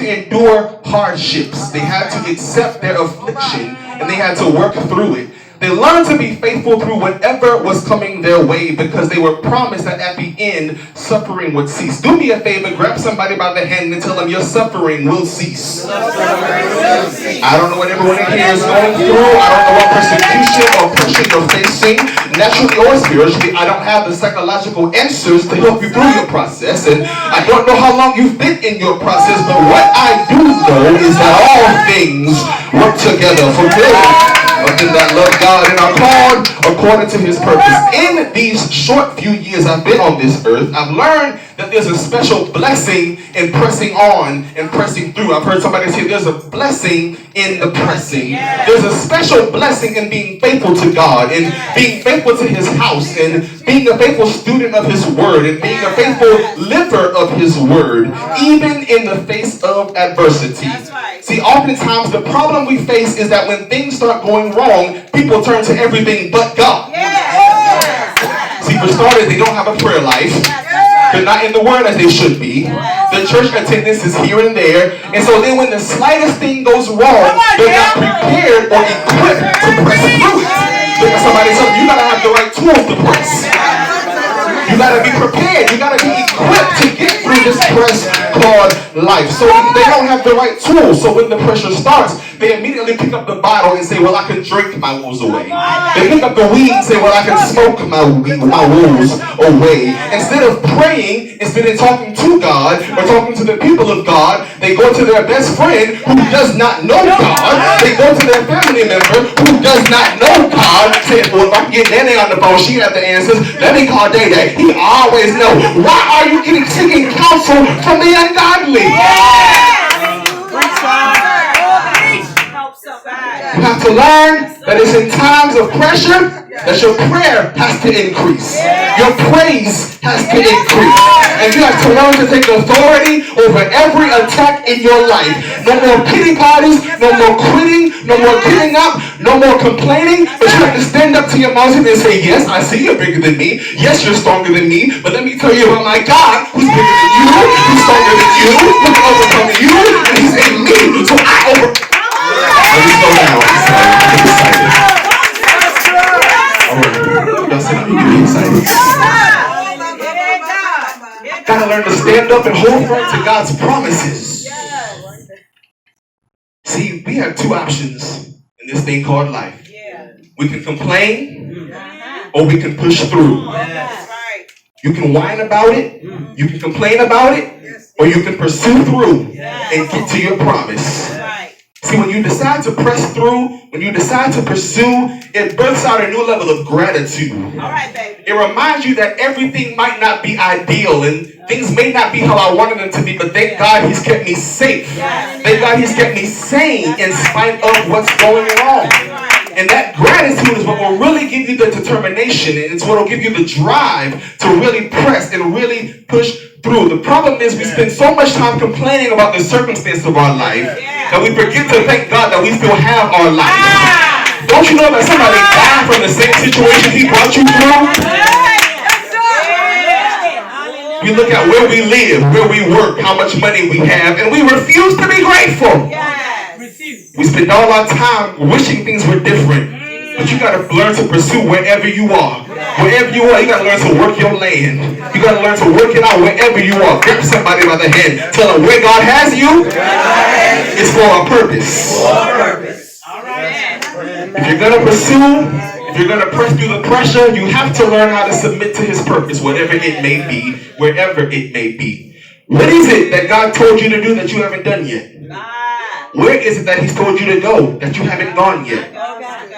to endure hardships. They had to accept their affliction, and they had to work through it. They learned to be faithful through whatever was coming their way because they were promised that at the end, suffering would cease. Do me a favor, grab somebody by the hand and tell them your suffering will cease. I don't know what everyone in here is going through. I don't know what persecution or pressure you're facing, naturally or spiritually. I don't have the psychological answers to help you through your process, and I don't know how long you've been in your process, but what I do know is that all things work together for good. Of them that love God and are called according to his purpose. In these short few years I've been on this earth, I've learned that there's a special blessing in pressing on and pressing through. I've heard somebody say there's a blessing in the pressing. There's a special blessing in being faithful to God and being faithful to his house and being a faithful student of his word and being a faithful liver of his word, even in the face of adversity. See, oftentimes the problem we face is that when things start going wrong, people turn to everything but God. See, for starters, they don't have a prayer life. They're not in the word as they should be. The church attendance is here and there. And so then when the slightest thing goes wrong, they're not prepared or equipped to press through it. Look at somebody and tell them, you gotta have the right tools to press. You gotta be prepared. You gotta be equipped to get through this press called life. So they don't have the right tools. So when the pressure starts, they immediately pick up the bottle and say, well, I can drink my woes away. They pick up the weed and say, well, I can smoke my woes away. Instead of praying, instead of talking to God or talking to the people of God, they go to their best friend who does not know God. They go to their family member who does not know God. Say, well, if I can get Nene on the phone, she has the answers. Let me call Day Day. He always knows. Why are you seeking counsel from the ungodly? You have to learn that it's in times of pressure that your prayer has to increase. Your praise has to increase. And you have to learn to take authority over every attack in your life. No more pity parties, no more quitting, no more giving up, no more complaining. But you have to stand up to your mountain and say, yes, I see you're bigger than me. Yes, you're stronger than me. But let me tell you about my God who's bigger than you, who's stronger than you, who can overcome you, and he's in me. So I overcome. Let me slow down. I'm excited. Y'all sit up, you get me excited. Gotta learn to stand up and hold firm to God's promises. See, we have two options in this thing called life. We can complain or we can push through. You can whine about it, you can complain about it, or you can pursue through and get to your promise. See, when you decide to press through, when you decide to pursue, it births out a new level of gratitude. All right, baby. It reminds you that everything might not be ideal and things may not be how I wanted them to be, but thank God he's kept me safe. Thank God he's kept me sane in spite of what's going wrong. And that gratitude is what will really give you the determination, and it's what will give you the drive to really press and really push through. The problem is we spend so much time complaining about the circumstance of our life that we forget to thank God that we still have our life. Don't you know that somebody died from the same situation he brought you through? We look at where we live, where we work, how much money we have, and we refuse to be grateful. We spend all our time wishing things were different. But you got to learn to pursue wherever you are. Wherever you are, you got to learn to work your land. You got to learn to work it out wherever you are. Grab somebody by the hand. Tell them where God has you, it's for a purpose. If you're going to pursue, if you're going to press through the pressure, you have to learn how to submit to his purpose, whatever it may be, wherever it may be. What is it that God told you to do that you haven't done yet? Where is it that he's told you to go that you haven't gone yet?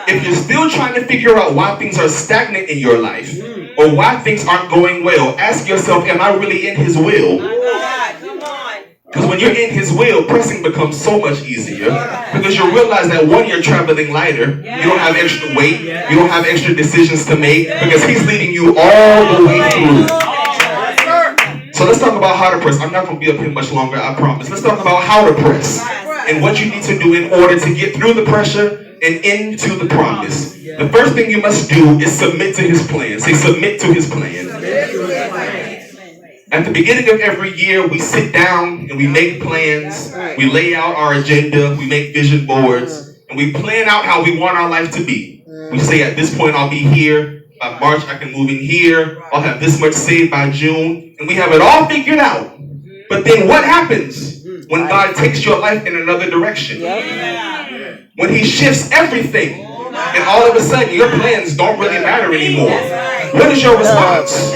If you're still trying to figure out why things are stagnant in your life or why things aren't going well, ask yourself, am I really in his will? Because when you're in his will, pressing becomes so much easier because you realize that one, you're traveling lighter. You don't have extra weight. You don't have extra decisions to make because he's leading you all the way through. So let's talk about how to press. I'm not going to be up here much longer, I promise. Let's talk about how to press and what you need to do in order to get through the pressure and into the promise. The first thing you must do is submit to his plan. Say, submit to his plan. At the beginning of every year, we sit down and we make plans. We lay out our agenda. We make vision boards. And we plan out how we want our life to be. We say, at this point, I'll be here. By March, I can move in here. I'll have this much saved by June. And we have it all figured out. But then what happens when God takes your life in another direction? When he shifts everything. And all of a sudden, your plans don't really matter anymore. What is your response?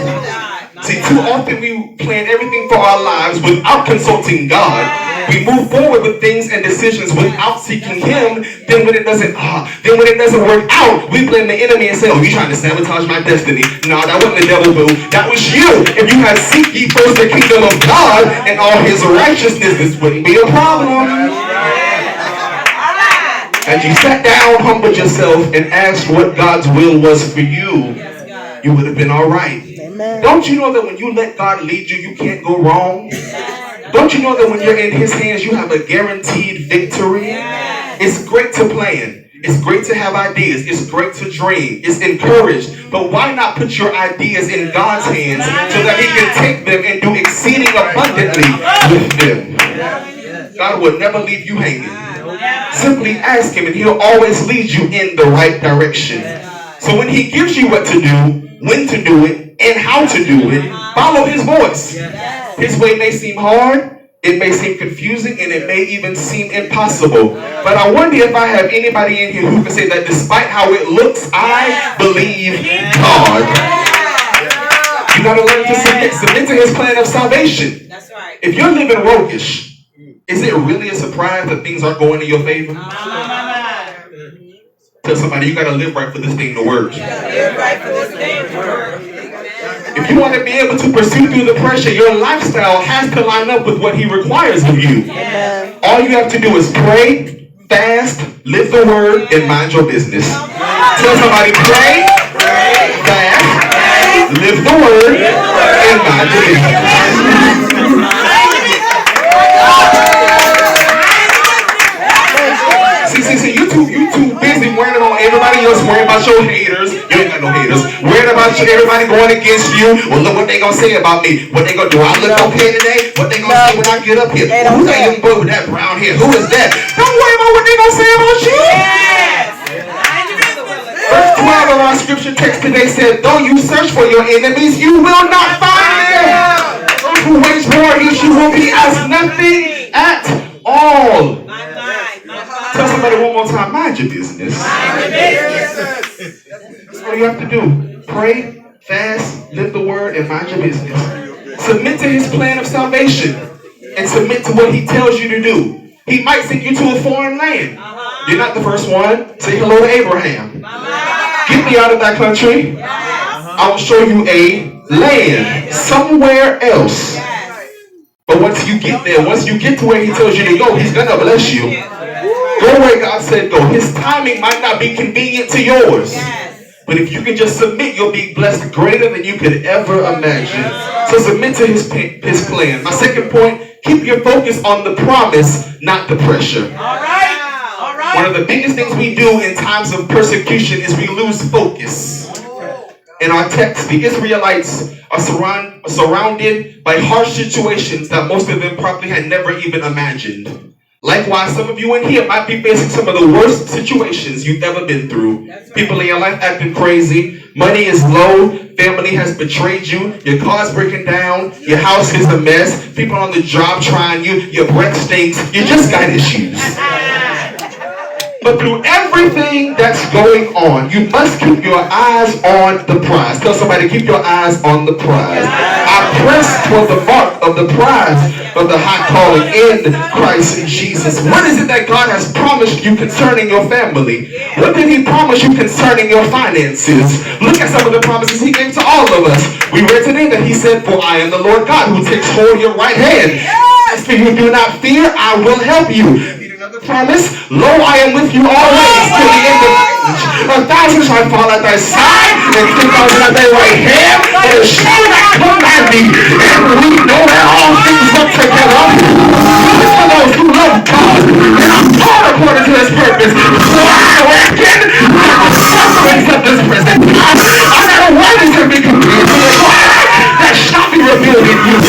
See, too often we plan everything for our lives without consulting God. We move forward with things and decisions without seeking him. Then when it doesn't work out, we blame the enemy and say, oh, you trying to sabotage my destiny. No, that wasn't the devil, boo. That was you. If you had seek ye first the kingdom of God and all his righteousness, this wouldn't be a problem. As you sat down, humbled yourself, and asked what God's will was for you, you would have been all right. Don't you know that when you let God lead you, you can't go wrong? Don't you know that when you're in his hands, you have a guaranteed victory? It's great to plan. It's great to have ideas. It's great to dream. It's encouraged. But why not put your ideas in God's hands so that he can take them and do exceeding abundantly with them? God will never leave you hanging. Simply ask him and he'll always lead you in the right direction. So when he gives you what to do, when to do it, and how to do it, follow his voice. His way may seem hard, it may seem confusing, and it may even seem impossible. But I wonder if I have anybody in here who can say that despite how it looks, I believe God. You gotta learn to submit to his plan of salvation. That's right. If you're living roguish, is it really a surprise that things aren't going in your favor? Tell somebody you gotta live right for this thing to work. Live right for this thing to work. If you want to be able to pursue through the pressure, your lifestyle has to line up with what he requires of you. Amen. All you have to do is pray, fast, live the word, and mind your business. Tell somebody, pray, fast, live the word, and mind your business. See, you too busy worrying about everybody else, worrying about your haters. You ain't got no haters. Worrying about everybody going against you. Well, look what they gonna say about me. What they gonna do? I look okay today? What they gonna say when I get up here? Who's that young boy with that brown hair? Who is that? Don't worry about what they gonna say about you. Verse 12 of our scripture text today said, though you search for your enemies, you will not find them. Those who wage war against you will be as nothing at all. Tell somebody one more time, mind your business. Mind your business. That's all you have to do. Pray, fast, live the word, and mind your business. Submit to his plan of salvation and submit to what he tells you to do. He might send you to a foreign land. You're not the first one. Say hello to Abraham. Get me out of that country. I will show you a land somewhere else. But once you get there, once you get to where he tells you to go, he's going to bless you. Go where God said go. His timing might not be convenient to yours. But if you can just submit, you'll be blessed greater than you could ever imagine. So submit to his plan. My second point, keep your focus on the promise, not the pressure. All right. One of the biggest things we do in times of persecution is we lose focus. In our text, the Israelites are surrounded by harsh situations that most of them probably had never even imagined. Likewise, some of you in here might be facing some of the worst situations you've ever been through. People in your life acting crazy. Money is low. Family has betrayed you. Your car's breaking down. Your house is a mess. People on the job trying you. Your breath stinks. You just got issues. But through everything that's going on, you must keep your eyes on the prize. Tell somebody, keep your eyes on the prize. I press toward the mark of the prize of the high calling in Christ Jesus. What is it that God has promised you concerning your family? What did he promise you concerning your finances? Look at some of the promises he gave to all of us. We read today that he said, for I am the Lord God who takes hold of your right hand. As for you, do not fear, I will help you. Another promise, lo, I am with you always to the end of age. 1,000 shall fall at thy side, and 10,000 at thy right hand, but it shall not come at thee. And we know that all things work together. This is for those who love God, and are called according to his purpose. So I reckon the sufferings of this present time are not a witness to be compared to the God that shall be revealed in you.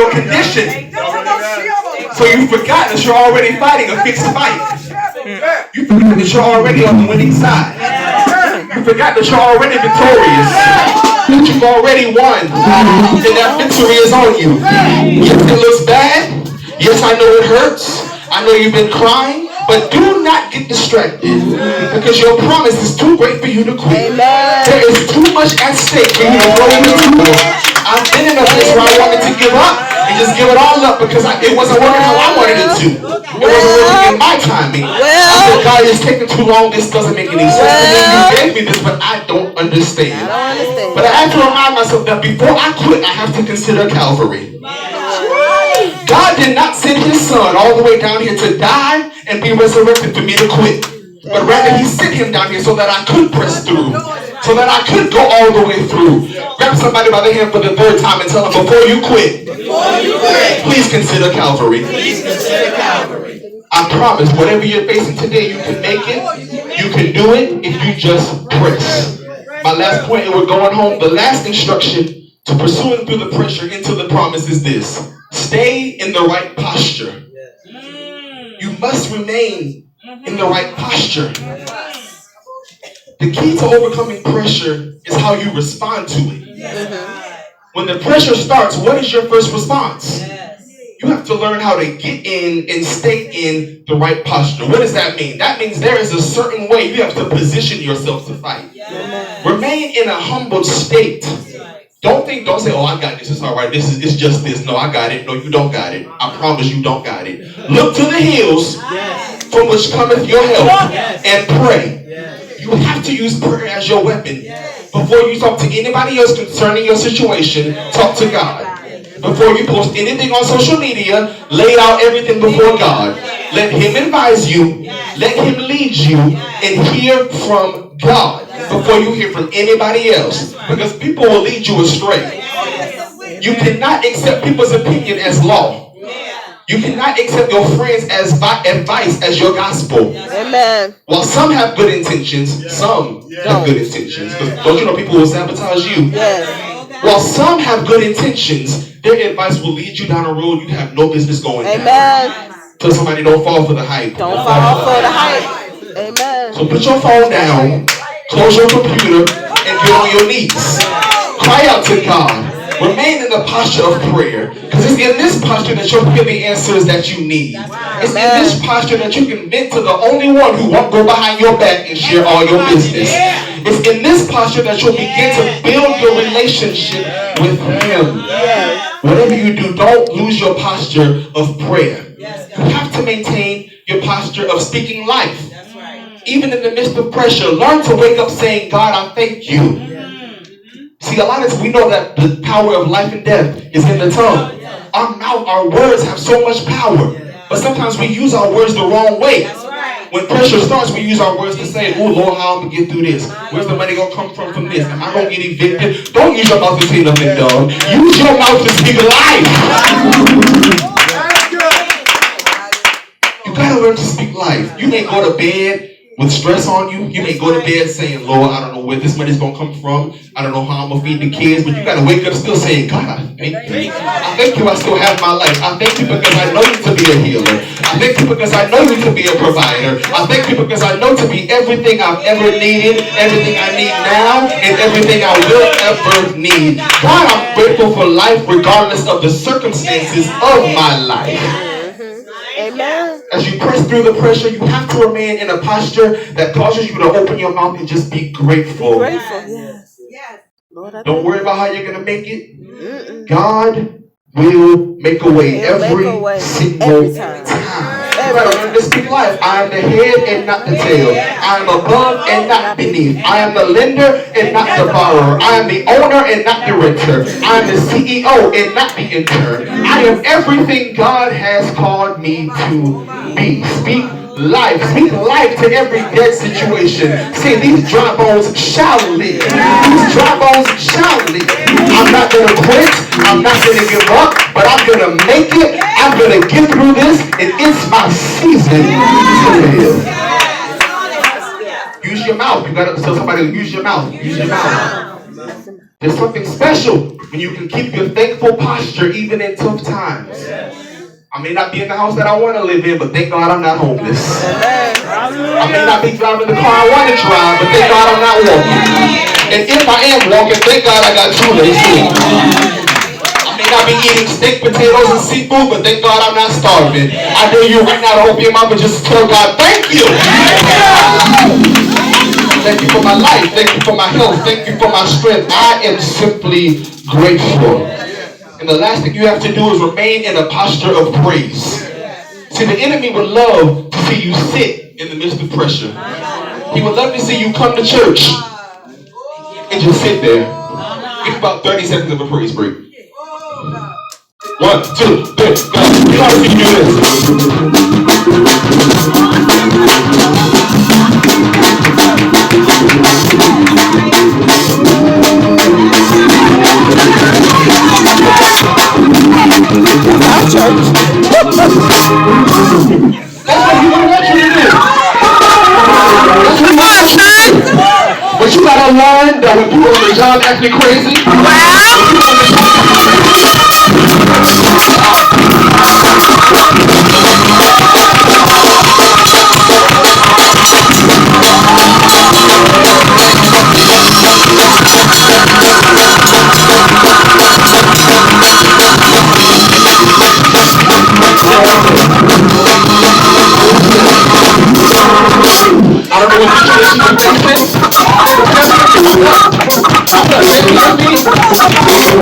your condition. So you forgot that you're already fighting a fixed fight. You forgot that you're already on the winning side. You forgot that you're already victorious. That you've already won. And that victory is on you. Yes, it looks bad. Yes, I know it hurts. I know you've been crying. But do not get distracted, because your promise is too great for you to quit. There is too much at stake for you to throw in the towel. I've been in a place where I wanted to give up and just give it all up because it wasn't working how I wanted it to. It wasn't working in my timing. I said, God, it's taking too long. This doesn't make any sense to me. You gave me this, but I don't understand. But I have to remind myself that before I quit, I have to consider Calvary. God did not send his son all the way down here to die and be resurrected for me to quit. But rather he sent him down here so that I could press through. So that I could go all the way through. Grab somebody by the hand for the third time and tell them, before you quit, please consider Calvary. I promise, whatever you're facing today, you can make it. You can do it if you just press. My last point, and we're going home. The last instruction to pursuing through the pressure into the promise is this. Stay in the right posture. You must remain in the right posture. The key to overcoming pressure is how you respond to it. When the pressure starts, what is your first response? You have to learn how to get in and stay in the right posture. What does that mean? That means there is a certain way you have to position yourself to fight. Remain in a humble state. Don't say, oh, I got this. It's all right. It's just this. No, I got it. No, you don't got it. I promise you don't got it. Look to the hills from which cometh your help and pray. You have to use prayer as your weapon. Before you talk to anybody else concerning your situation, talk to God. Before you post anything on social media, lay out everything before God. Let him advise you. Let him lead you and hear from God before you hear from anybody else. Because people will lead you astray. You cannot accept people's opinion as law. You cannot accept your friends as advice as your gospel. Amen. While some have good intentions, some have good intentions. Don't you know people will sabotage you? Yes. While some have good intentions, their advice will lead you down a road you have no business going down. Amen. Tell somebody, don't fall for the hype. Don't fall for the hype. Amen. So put your phone down, close your computer, and get on your knees. Cry out to God. Remain in the posture of prayer, because it's in this posture that you'll get the answers that you need. It's in this posture that you can vent to the only one who won't go behind your back and share all your business. It's in this posture that you'll begin to build your relationship with him. Whatever you do, don't lose your posture of prayer. You have to maintain your posture of speaking life. Even in the midst of pressure, learn to wake up saying, God, I thank you. See, a lot of times we know that the power of life and death is in the tongue. Our mouth, our words have so much power. But sometimes we use our words the wrong way. When pressure starts, we use our words to say, oh, Lord, how am I going to get through this? Where's the money going to come from this? Am I going to get evicted? Don't use your mouth to say nothing dumb. Use your mouth to speak life. You got to learn to speak life. You may go to bed with stress on you. You may go to bed saying, Lord, I don't know where this money's going to come from. I don't know how I'm going to feed the kids. But you got to wake up still saying, God, I thank you. I thank you I still have my life. I thank you because I know you to be a healer. I thank you because I know you to be a provider. I thank you because I know to be everything I've ever needed, everything I need now, and everything I will ever need. God, I'm grateful for life regardless of the circumstances of my life. Amen. As you press through the pressure, you have to remain in a posture that causes you to open your mouth and just be grateful. Yes. Lord, don't worry about how you're going to make it. God will make a way every single time. You gotta learn to speak life. I am the head and not the tail. I am above and not beneath. I am the lender and not the borrower. I am the owner and not the renter. I am the CEO and not the intern. I am everything God has called me to be. Speak life. Speak life to every dead situation. Say, these dry bones shall live. These dry bones shall live. I'm not going to quit. I'm not going to give up. But I'm going to make it. I'm going to get through this. And it's my season to live. Use your mouth. You got to tell somebody to use your mouth. Use your mouth. There's something special when when you can keep your thankful posture even in tough times. I may not be in the house that I want to live in, but thank God I'm not homeless. I may not be driving the car I want to drive, but thank God I'm not walking. And if I am walking, thank God I got 2 legs too. I may not be eating steak, potatoes, and seafood, but thank God I'm not starving. I dare you right now to open your mouth and just tell God, thank you. Thank you for my life. Thank you for my health. Thank you for my strength. I am simply grateful. And the last thing you have to do is remain in a posture of praise. See, the enemy would love to see you sit in the midst of pressure. He would love to see you come to church and just sit there. Give about 30 seconds of a praise break. 1, 2, 3, go. You know how to do this. But you gotta learn that when people on the job act me crazy, I don't know what situation you're facing.